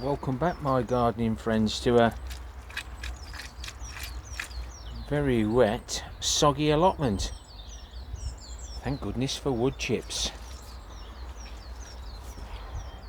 Welcome back, my gardening friends, to a very wet, soggy allotment. Thank goodness for wood chips.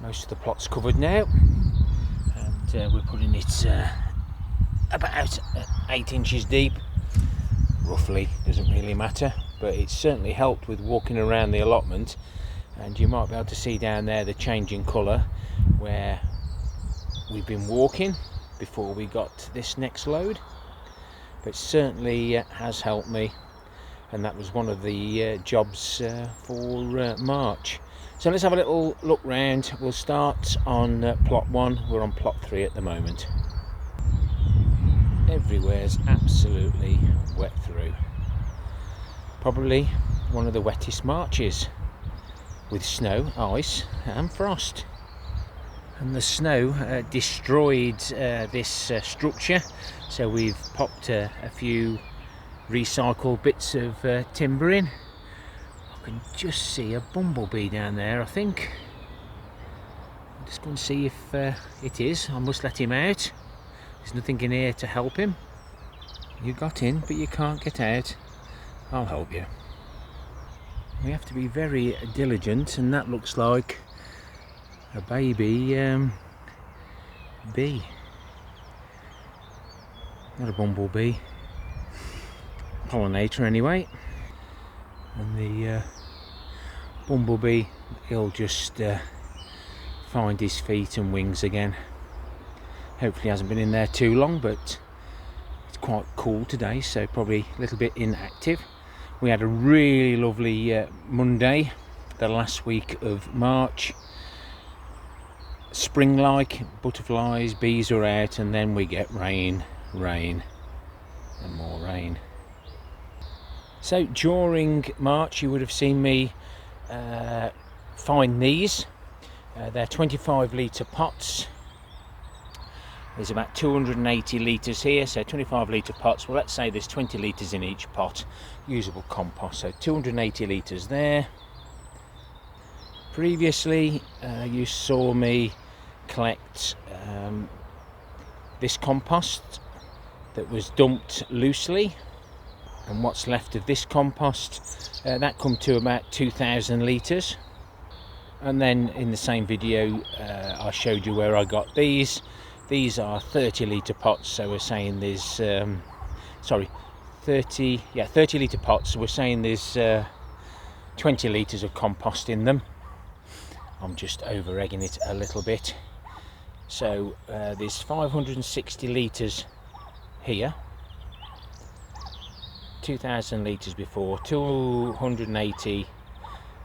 Most of the plot's covered now, and we're putting it about 8 inches deep, roughly. Doesn't really matter, but it's certainly helped with walking around the allotment. And you might be able to see down there the change in colour where we've been walking before we got this next load. But certainly has helped me, and that was one of the jobs for March. So let's have a little look round. We'll start on plot 1. We're on plot 3 at the moment. Everywhere's absolutely wet through. Probably one of the wettest Marches, with snow, ice and frost. And the snow destroyed this structure, so we've popped a few recycled bits of timber in. I can just see a bumblebee down there, I think. I'm just going to see if it is. I must let him out. There's nothing in here to help him. You got in, but you can't get out. I'll help you. We have to be very diligent, and that looks like a baby bee. Not a bumblebee. Pollinator anyway. And the bumblebee, he'll just find his feet and wings again. Hopefully he hasn't been in there too long, but it's quite cool today, so probably a little bit inactive. We had a really lovely Monday, the last week of March. Spring-like, butterflies, bees are out, and then we get rain, and more rain. So during March you would have seen me find these. They're 25 litre pots. There's about 280 litres here, so 25 litre pots. Well, let's say there's 20 litres in each pot, usable compost, so 280 litres there. Previously you saw me collect this compost that was dumped loosely, and what's left of this compost, that come to about 2,000 litres. And then in the same video I showed you where I got these. These are 30 litre pots, so we're saying there's 30 litre pots, so we're saying there's 20 litres of compost in them. I'm just over egging it a little bit. So there's 560 litres here, 2,000 litres before, 280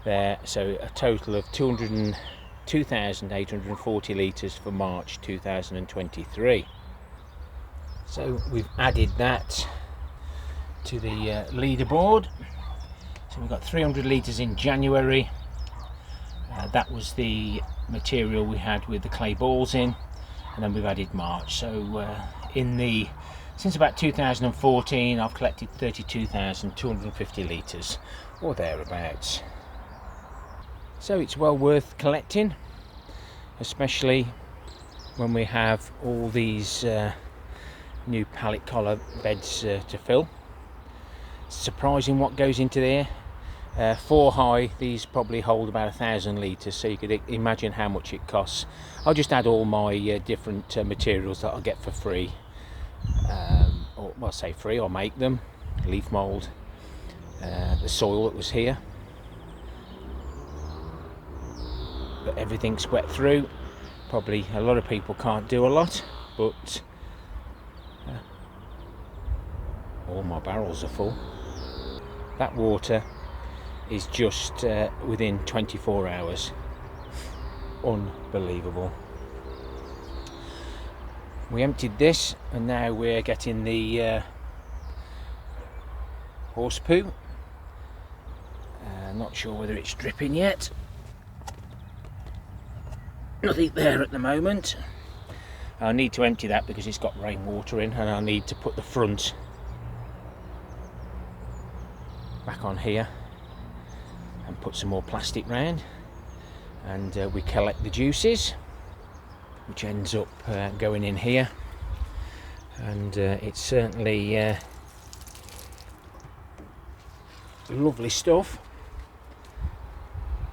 there, so a total of 2,840 litres for March 2023. So we've added that to the leaderboard. So we've got 300 litres in January. That was the material we had with the clay balls in, and then we've added March. So since about 2014 I've collected 32,250 litres or thereabouts. So it's well worth collecting, especially when we have all these new pallet collar beds to fill. It's surprising what goes into there. 4 high, these probably hold about 1,000 litres, so you could imagine how much it costs. I'll just add all my different materials that I'll get for free, or well, say free, I'll make them. Leaf mould, the soil that was here, but everything's wet through. Probably a lot of people can't do a lot, but all my barrels are full. That water is just within 24 hours. Unbelievable. We emptied this, and now we're getting the horse poo. Not sure whether it's dripping yet. Nothing there at the moment. I need to empty that because it's got rainwater in, and I need to put the front back on here and put some more plastic round, and we collect the juices. which ends up going in here, and it's certainly lovely stuff,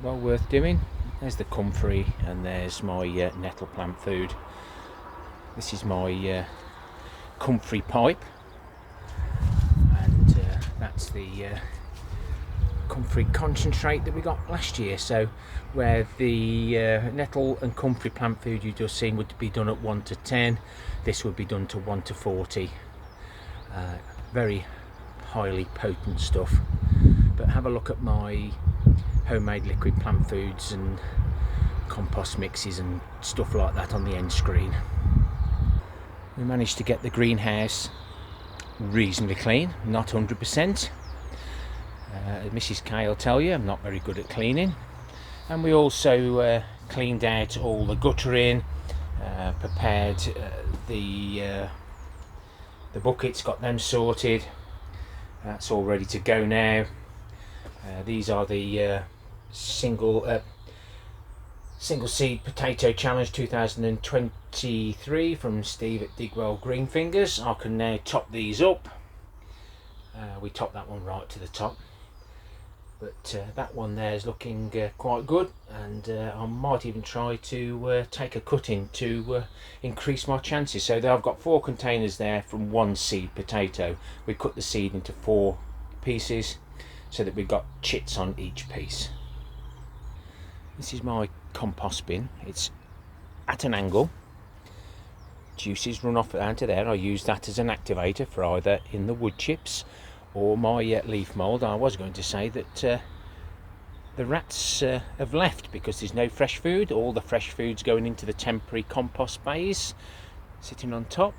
well worth doing. There's the comfrey, and there's my nettle plant food. This is my comfrey pipe, and that's the comfrey concentrate that we got last year. So where the nettle and comfrey plant food you just seen would be done at 1 to 10, this would be done to 1 to 40. Very highly potent stuff. But have a look at my homemade liquid plant foods and compost mixes and stuff like that on the end screen. We managed to get the greenhouse reasonably clean, not 100%. Mrs. K will tell you I'm not very good at cleaning. And we also cleaned out all the guttering, prepared the buckets, got them sorted. That's all ready to go now. These are the single seed potato challenge 2023 from Steve at Digwell Greenfingers. I can now top these up. We topped that one right to the top, but that one there is looking quite good, and I might even try to take a cutting to increase my chances. So I've got 4 containers there from 1 seed potato. We cut the seed into 4 pieces so that we've got chits on each piece. This is my compost bin. It's at an angle. Juices run off out of there. I use that as an activator for either in the wood chips or my leaf mould. I was going to say that the rats have left because there's no fresh food. All the fresh food's going into the temporary compost bays sitting on top.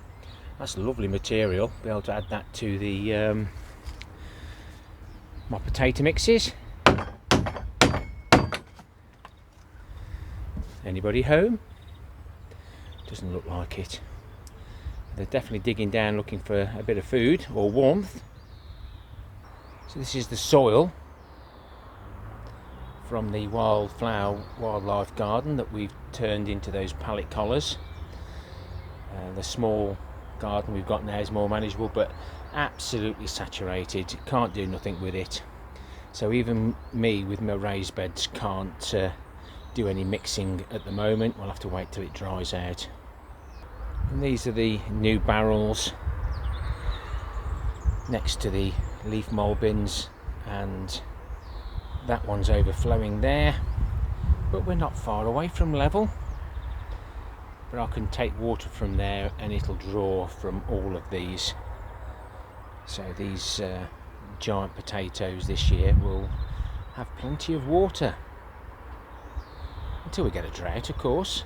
That's lovely material. Be able to add that to the my potato mixes. Anybody home? Doesn't look like it. They're definitely digging down looking for a bit of food or warmth. So this is the soil from the wildflower wildlife garden that we've turned into those pallet collars. The small garden we've got now is more manageable, but absolutely saturated. Can't do nothing with it. So even me with my raised beds can't do any mixing at the moment. We'll have to wait till it dries out. And these are the new barrels next to the leaf mould bins, and that one's overflowing there, but we're not far away from level. But I can take water from there and it'll draw from all of these. So these giant potatoes this year will have plenty of water until we get a drought, of course.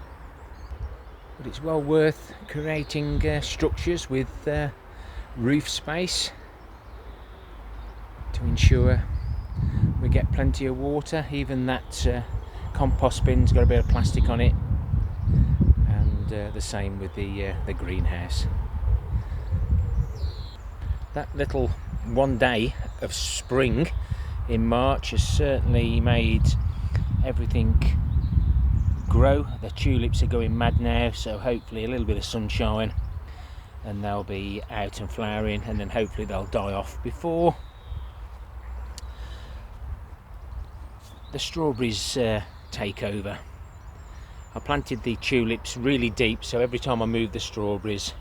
But it's well worth creating structures with roof space to ensure we get plenty of water. Even that compost bin's got a bit of plastic on it, and the same with the greenhouse. That little one day of spring in March has certainly made everything grow. The tulips are going mad now, so hopefully a little bit of sunshine and they'll be out and flowering, and then hopefully they'll die off before the strawberries take over. I planted the tulips really deep, so every time I move the strawberries,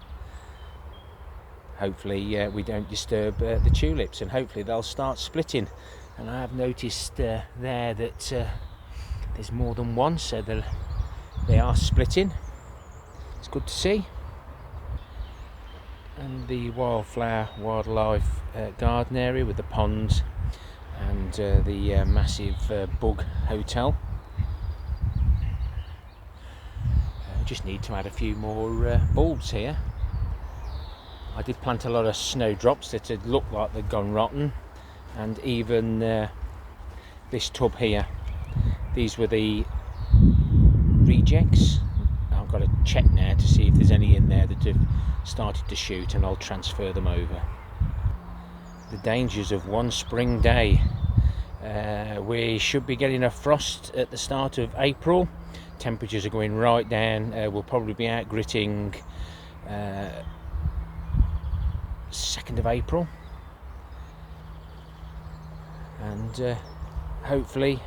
hopefully we don't disturb the tulips, and hopefully they'll start splitting. And I have noticed there that there's more than one, so they are splitting. It's good to see. And the wildflower wildlife garden area with the ponds and the massive bug hotel. Just need to add a few more bulbs here. I did plant a lot of snowdrops that had looked like they'd gone rotten, and even this tub here, these were the rejects. I've got to check now to see if there's any in there that have started to shoot, and I'll transfer them over. The dangers of one spring day. We should be getting a frost at the start of April. Temperatures are going right down. We'll probably be out gritting 2nd of April, and hopefully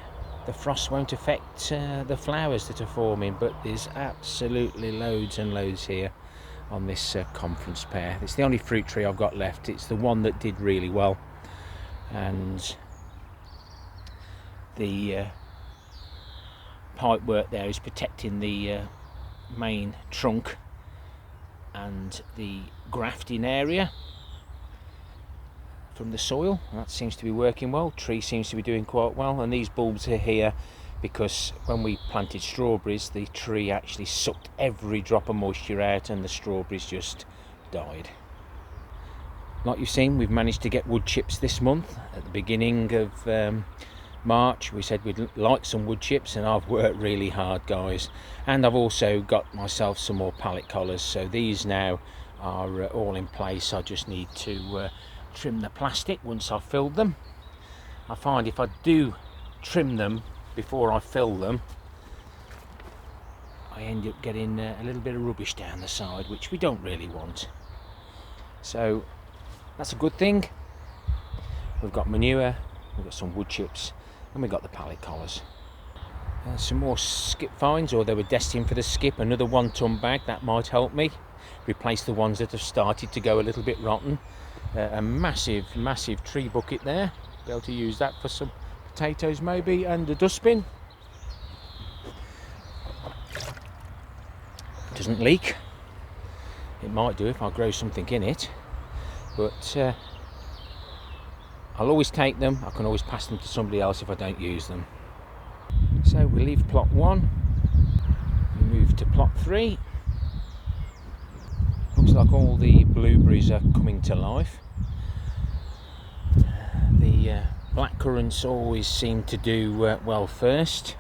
the frost won't affect the flowers that are forming, but there's absolutely loads and loads here on this conference pear. It's the only fruit tree I've got left. It's the one that did really well, and the pipe work there is protecting the main trunk and the grafting area from the soil. That seems to be working well. Tree seems to be doing quite well, and these bulbs are here because when we planted strawberries, the tree actually sucked every drop of moisture out and the strawberries just died. Like you've seen, we've managed to get wood chips this month. At the beginning of March we said we'd like some wood chips, and I've worked really hard, guys, and I've also got myself some more pallet collars, so these now are all in place. I just need to trim the plastic once I've filled them. I find if I do trim them before I fill them, I end up getting a little bit of rubbish down the side, which we don't really want. So that's a good thing. We've got manure, we've got some wood chips, and we've got the pallet collars. Some more skip fines, or they were destined for the skip. Another 1 ton bag, that might help me replace the ones that have started to go a little bit rotten. A massive tree bucket there, be able to use that for some potatoes maybe, and a dustbin. Doesn't leak. It might do if I grow something in it, but I'll always take them. I can always pass them to somebody else if I don't use them. So we leave plot 1, we move to plot 3. Looks like all the blueberries are coming to life. The blackcurrants always seem to do well first,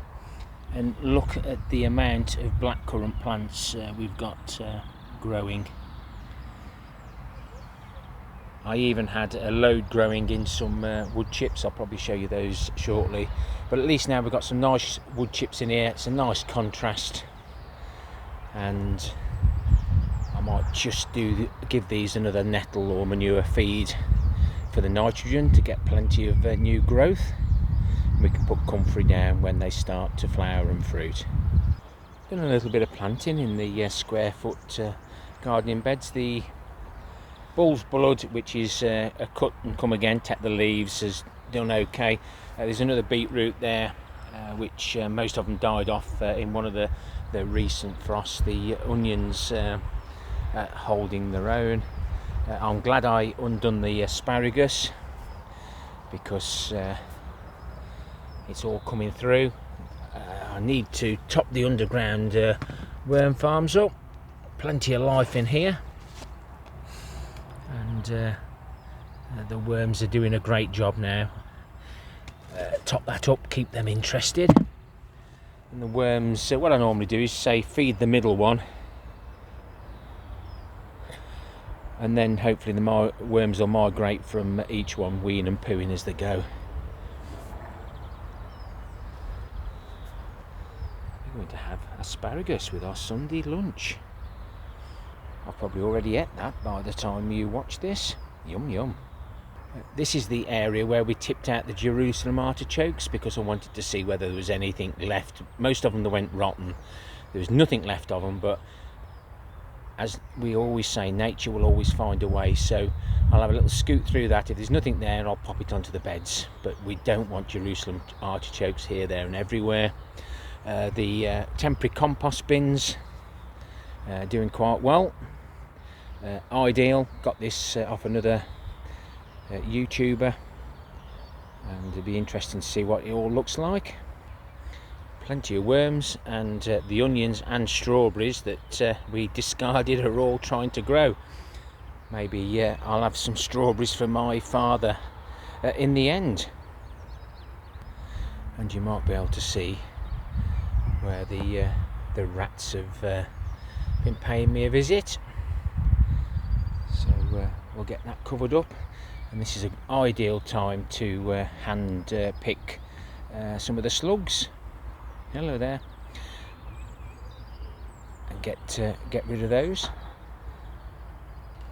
and look at the amount of blackcurrant plants we've got growing. I even had a load growing in some wood chips. I'll probably show you those shortly, but at least now we've got some nice wood chips in here. It's a nice contrast, and I might just give these another nettle or manure feed for the nitrogen to get plenty of new growth. We can put comfrey down when they start to flower and fruit. Done a little bit of planting in the square foot gardening beds. The bull's blood, which is a cut and come again, take the leaves, has done okay. There's another beetroot there, which most of them died off in one of the recent frosts. The onions holding their own. I'm glad I undone the asparagus because it's all coming through. I need to top the underground worm farms up. Plenty of life in here, and the worms are doing a great job now. Top that up, keep them interested. And the worms, what I normally do is say feed the middle one, and then hopefully the worms will migrate from each one, weeing and pooing as they go. We're going to have asparagus with our Sunday lunch. I've probably already ate that by the time you watch this. Yum yum. This is the area where we tipped out the Jerusalem artichokes because I wanted to see whether there was anything left. Most of them went rotten. There was nothing left of them, but as we always say, nature will always find a way. So I'll have a little scoot through that. If there's nothing there, I'll pop it onto the beds. But we don't want Jerusalem artichokes here, there and everywhere. The temporary compost bins doing quite well. Ideal, got this off another YouTuber, and it'll be interesting to see what it all looks like. Plenty of worms, and the onions and strawberries that we discarded are all trying to grow. Maybe I'll have some strawberries for my father in the end. And you might be able to see where the rats have been paying me a visit. So we'll get that covered up. and this is an ideal time to hand pick some of the slugs. Hello there. And get rid of those.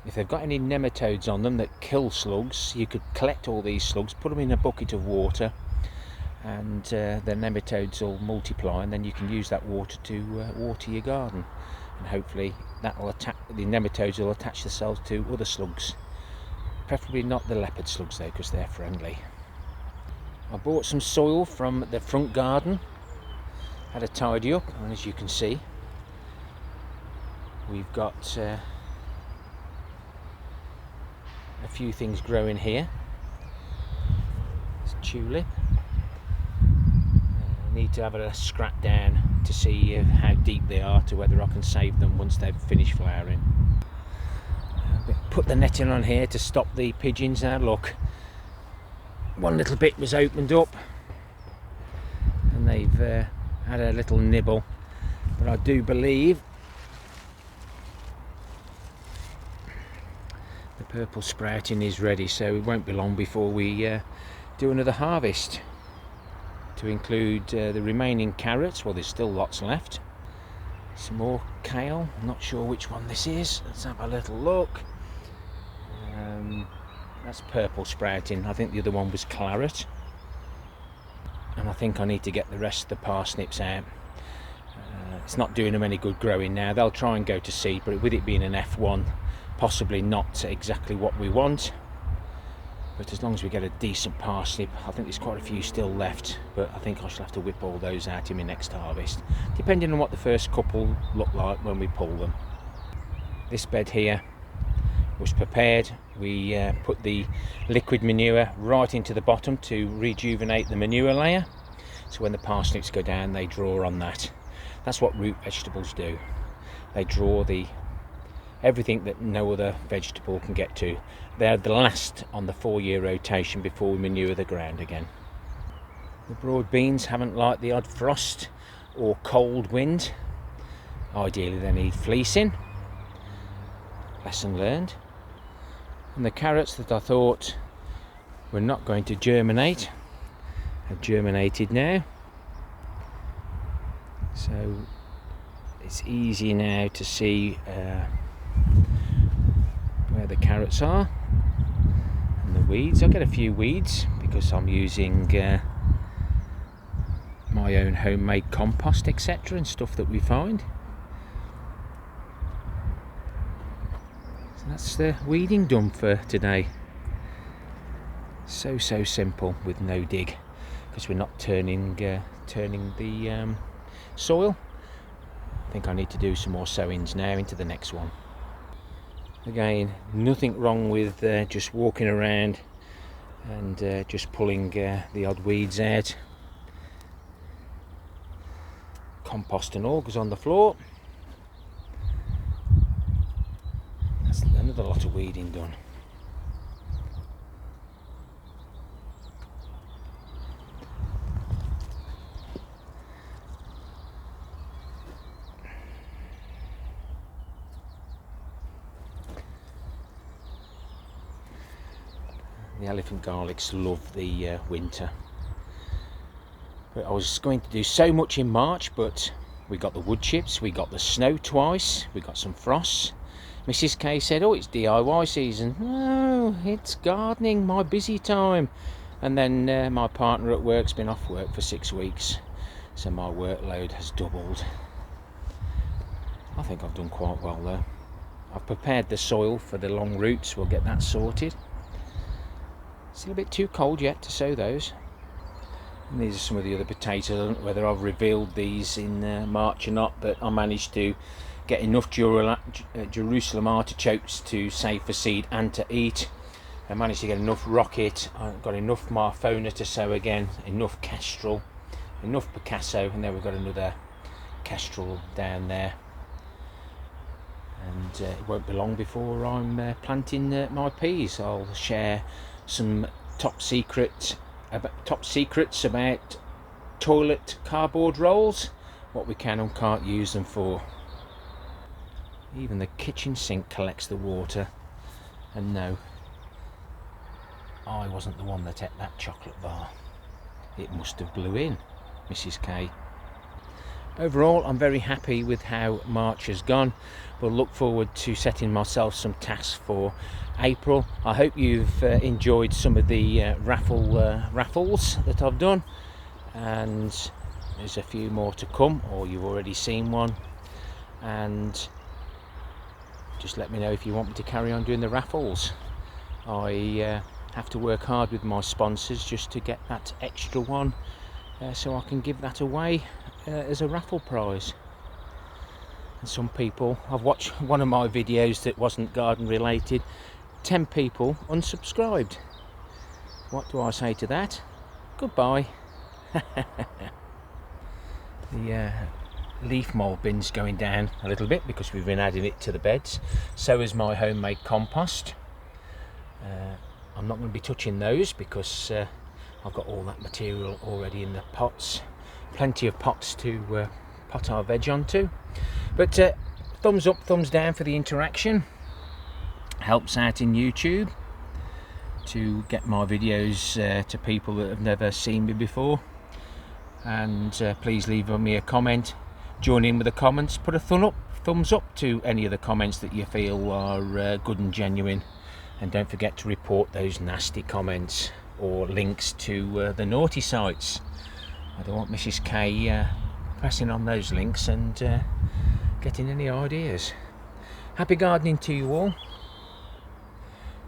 If they've got any nematodes on them that kill slugs, you could collect all these slugs, put them in a bucket of water, and the nematodes will multiply, and then you can use that water to water your garden, and hopefully that will attack, the nematodes will attach themselves to other slugs, preferably not the leopard slugs though, because they're friendly. I bought some soil from the front garden, had a tidy up, and as you can see we've got a few things growing here. It's tulip. Need to have a scrap down to see how deep they are, to whether I can save them once they've finished flowering. Put the netting on here to stop the pigeons. Now look, one little bit was opened up and they've had a little nibble, but I do believe the purple sprouting is ready, so it won't be long before we do another harvest, to include the remaining carrots. Well, there's still lots left. Some more kale, not sure which one this is. Let's have a little look. That's purple sprouting. I think the other one was claret, and I think I need to get the rest of the parsnips out. It's not doing them any good growing now. They'll try and go to seed, but with it being an F1, possibly not exactly what we want. But as long as we get a decent parsnip, I think there's quite a few still left, but I think I shall have to whip all those out in my next harvest, depending on what the first couple look like when we pull them. This bed here was prepared. We put the liquid manure right into the bottom to rejuvenate the manure layer, so when the parsnips go down they draw on that. That's what root vegetables do. They draw everything that no other vegetable can get to. They're the last on the 4-year rotation before we manure the ground again. The broad beans haven't liked the odd frost or cold wind. Ideally they need fleecing. Lesson learned. And the carrots that I thought were not going to germinate have germinated now. So it's easy now to see where the carrots are and the weeds. I get a few weeds because I'm using my own homemade compost, etc., and stuff that we find. So that's the weeding done for today. So simple, with no dig, because we're not turning the soil. I think I need to do some more sowings now into the next one. Again, nothing wrong with just walking around and just pulling the odd weeds out. Compost and all goes on the floor. That's another lot of weeding done. The elephant garlics love the winter. But I was going to do so much in March, but we got the wood chips, we got the snow twice, we got some frosts. Mrs. K said, oh, it's DIY season. No, it's gardening, my busy time. And then my partner at work's been off work for 6 weeks, so my workload has doubled. I think I've done quite well though. I've prepared the soil for the long roots, we'll get that sorted. Still a bit too cold yet to sow those. And these are some of the other potatoes. I don't know whether I've revealed these in March or not, but I managed to get enough Jerusalem artichokes to save for seed and to eat. I managed to get enough rocket, I've got enough Marfona to sow again, enough kestrel, enough Picasso, and then we've got another kestrel down there. And it won't be long before I'm planting my peas. I'll share some top secrets about toilet cardboard rolls, what we can and can't use them for. Even the kitchen sink collects the water, and no, I wasn't the one that ate that chocolate bar. It must have blew in, Mrs. K. Overall, I'm very happy with how March has gone. We'll look forward to setting myself some tasks for April. I hope you've enjoyed some of the raffles that I've done, and there's a few more to come, or you've already seen one. And just let me know if you want me to carry on doing the raffles. I have to work hard with my sponsors just to get that extra one, so I can give that away as a raffle prize. And some people, I've watched one of my videos that wasn't garden related, 10 people unsubscribed. What do I say to that? Goodbye. The leaf mould bin's going down a little bit because we've been adding it to the beds. So is my homemade compost. I'm not going to be touching those because I've got all that material already in the pots. Plenty of pots to pot our veg onto. But thumbs up, thumbs down for the interaction. Helps out in YouTube to get my videos to people that have never seen me before. And please leave me a comment. Join in with the comments. Put a thumbs up to any of the comments that you feel are good and genuine. And don't forget to report those nasty comments or links to the naughty sites. I don't want Mrs. K pressing on those links and getting any ideas. Happy gardening to you all.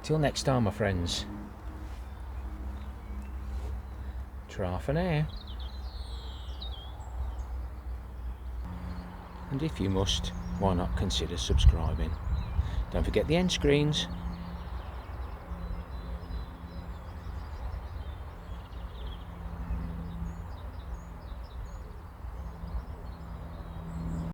Till next time, my friends. Ta for now. And if you must, why not consider subscribing? Don't forget the end screens.